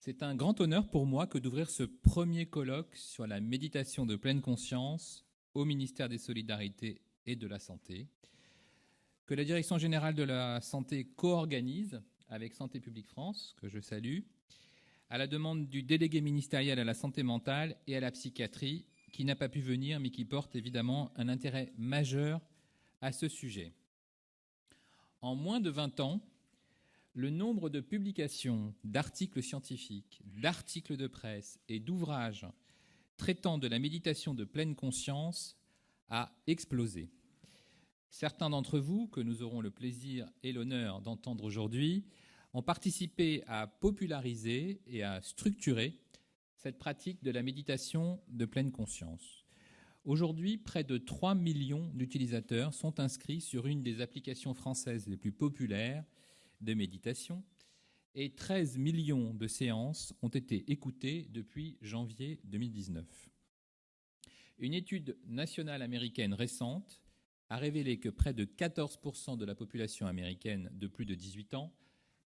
C'est un grand honneur pour moi que d'ouvrir ce premier colloque sur la méditation de pleine conscience au ministère des Solidarités et de la Santé, que la Direction générale de la Santé co-organise avec Santé publique France, que je salue, à la demande du délégué ministériel à la santé mentale et à la psychiatrie, qui n'a pas pu venir, mais qui porte évidemment un intérêt majeur à ce sujet. En moins de 20 ans, le nombre de publications, d'articles scientifiques, d'articles de presse et d'ouvrages traitant de la méditation de pleine conscience a explosé. Certains d'entre vous, que nous aurons le plaisir et l'honneur d'entendre aujourd'hui, ont participé à populariser et à structurer cette pratique de la méditation de pleine conscience. Aujourd'hui, près de 3 millions d'utilisateurs sont inscrits sur une des applications françaises les plus populaires de méditation et 13 millions de séances ont été écoutées depuis janvier 2019. Une étude nationale américaine récente a révélé que près de 14% de la population américaine de plus de 18 ans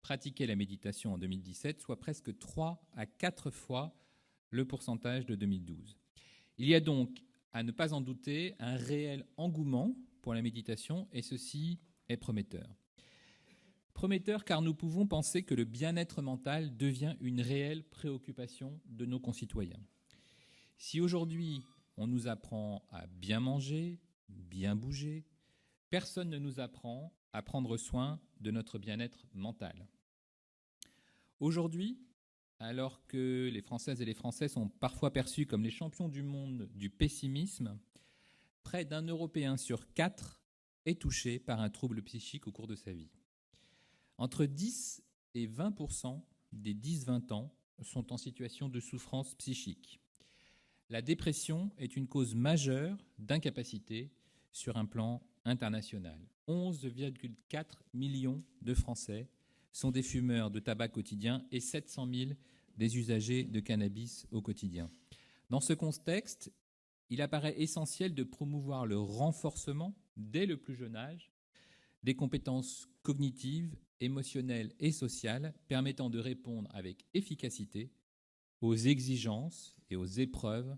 pratiquait la méditation en 2017, soit presque 3 à 4 fois le pourcentage de 2012. Il y a donc, à ne pas en douter, un réel engouement pour la méditation et ceci est prometteur. Prometteur car nous pouvons penser que le bien-être mental devient une réelle préoccupation de nos concitoyens. Si aujourd'hui on nous apprend à bien manger, bien bouger, personne ne nous apprend à prendre soin de notre bien-être mental. Aujourd'hui, alors que les Françaises et les Français sont parfois perçus comme les champions du monde du pessimisme, près d'un Européen sur 4 est touché par un trouble psychique au cours de sa vie. Entre 10 et 20% des 10-20 ans sont en situation de souffrance psychique. La dépression est une cause majeure d'incapacité sur un plan international. 11,4 millions de Français sont des fumeurs de tabac quotidien et 700 000 des usagers de cannabis au quotidien. Dans ce contexte, il apparaît essentiel de promouvoir le renforcement, dès le plus jeune âge, des compétences cognitives, émotionnelles et sociales permettant de répondre avec efficacité aux exigences et aux épreuves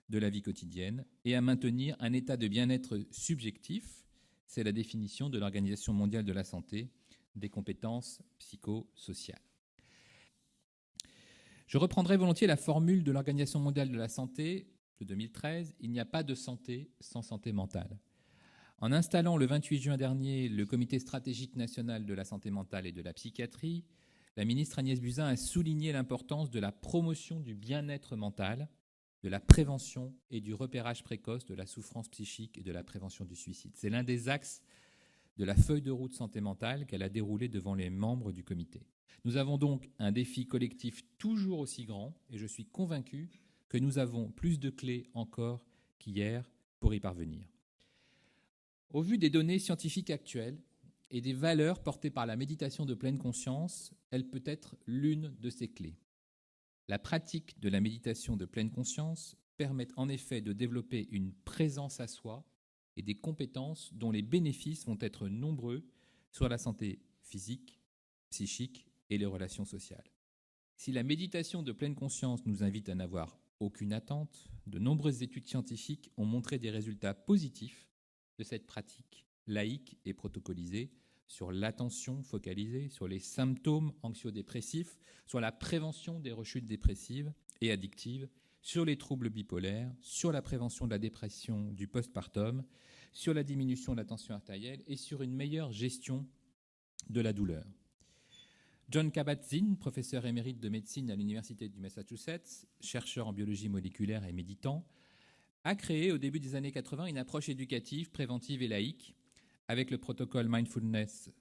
de la vie quotidienne et à maintenir un état de bien-être subjectif. C'est la définition de l'Organisation mondiale de la santé des compétences psychosociales. Je reprendrai volontiers la formule de l'Organisation mondiale de la santé de 2013, il n'y a pas de santé sans santé mentale. En installant le 28 juin dernier le Comité stratégique national de la santé mentale et de la psychiatrie, la ministre Agnès Buzyn a souligné l'importance de la promotion du bien-être mental, de la prévention et du repérage précoce de la souffrance psychique et de la prévention du suicide. C'est l'un des axes de la feuille de route santé mentale qu'elle a déroulée devant les membres du comité. Nous avons donc un défi collectif toujours aussi grand et je suis convaincu que nous avons plus de clés encore qu'hier pour y parvenir. Au vu des données scientifiques actuelles et des valeurs portées par la méditation de pleine conscience, elle peut être l'une de ces clés. La pratique de la méditation de pleine conscience permet en effet de développer une présence à soi et des compétences dont les bénéfices vont être nombreux sur la santé physique, psychique et les relations sociales. Si la méditation de pleine conscience nous invite à n'avoir aucune attente, de nombreuses études scientifiques ont montré des résultats positifs de cette pratique laïque et protocolisée sur l'attention focalisée, sur les symptômes anxio-dépressifs, sur la prévention des rechutes dépressives et addictives, sur les troubles bipolaires, sur la prévention de la dépression du postpartum, sur la diminution de la tension artérielle et sur une meilleure gestion de la douleur. John Kabat-Zinn, professeur émérite de médecine à l'Université du Massachusetts, chercheur en biologie moléculaire et méditant, a créé au début des années 80 une approche éducative, préventive et laïque avec le protocole Mindfulness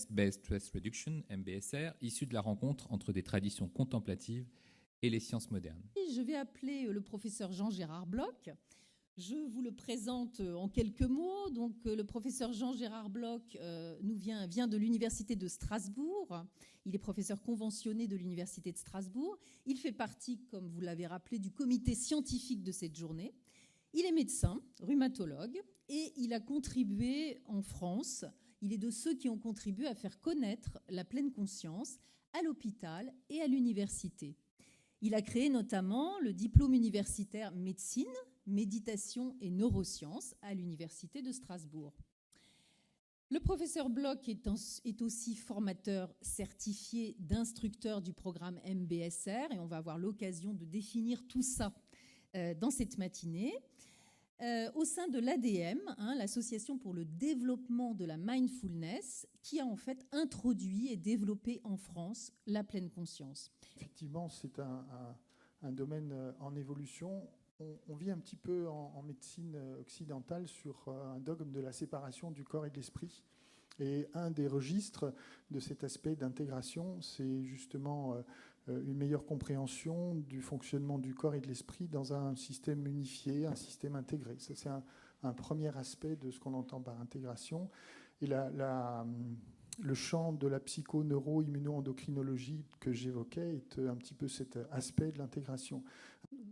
Based Stress Reduction, MBSR, issu de la rencontre entre des traditions contemplatives et les sciences modernes. Je vais appeler le professeur Jean-Gérard Bloch. Je vous le présente en quelques mots. Donc, le professeur Jean-Gérard Bloch vient de l'Université de Strasbourg. Il est professeur conventionné de l'Université de Strasbourg. Il fait partie, comme vous l'avez rappelé, du comité scientifique de cette journée. Il est médecin, rhumatologue, et il a contribué en France, il est de ceux qui ont contribué à faire connaître la pleine conscience à l'hôpital et à l'université. Il a créé notamment le diplôme universitaire médecine, méditation et neurosciences à l'université de Strasbourg. Le professeur Bloch est aussi formateur certifié d'instructeur du programme MBSR et on va avoir l'occasion de définir tout ça dans cette matinée. Au sein de l'ADM, l'Association pour le développement de la mindfulness, qui a en fait introduit et développé en France la pleine conscience. Effectivement, c'est un domaine en évolution. On vit un petit peu en médecine occidentale sur un dogme de la séparation du corps et de l'esprit. Et un des registres de cet aspect d'intégration, c'est justement une meilleure compréhension du fonctionnement du corps et de l'esprit dans un système unifié, un système intégré. Ça, c'est un premier aspect de ce qu'on entend par intégration. Et le champ de la psycho-neuro-immuno-endocrinologie que j'évoquais est un petit peu cet aspect de l'intégration.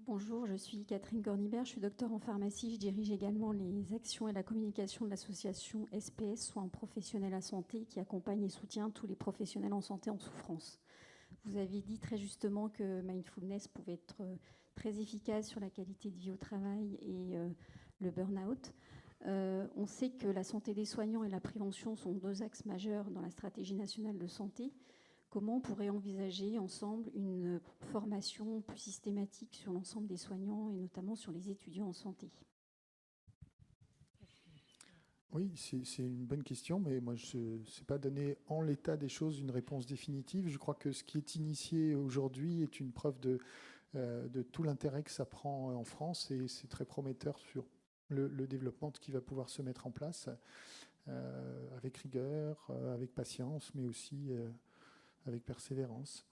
Bonjour, je suis Catherine Cornibert, je suis docteur en pharmacie. Je dirige également les actions et la communication de l'association SPS, Soins professionnels à santé, qui accompagne et soutient tous les professionnels en santé en souffrance. Vous avez dit très justement que mindfulness pouvait être très efficace sur la qualité de vie au travail et le burn-out. On sait que la santé des soignants et la prévention sont deux axes majeurs dans la stratégie nationale de santé. Comment on pourrait envisager ensemble une formation plus systématique sur l'ensemble des soignants et notamment sur les étudiants en santé ? Oui, c'est une bonne question, mais moi, je ne sais pas donner en l'état des choses une réponse définitive. Je crois que ce qui est initié aujourd'hui est une preuve de tout l'intérêt que ça prend en France et c'est très prometteur sur le développement de ce qui va pouvoir se mettre en place avec rigueur, avec patience, mais aussi avec persévérance.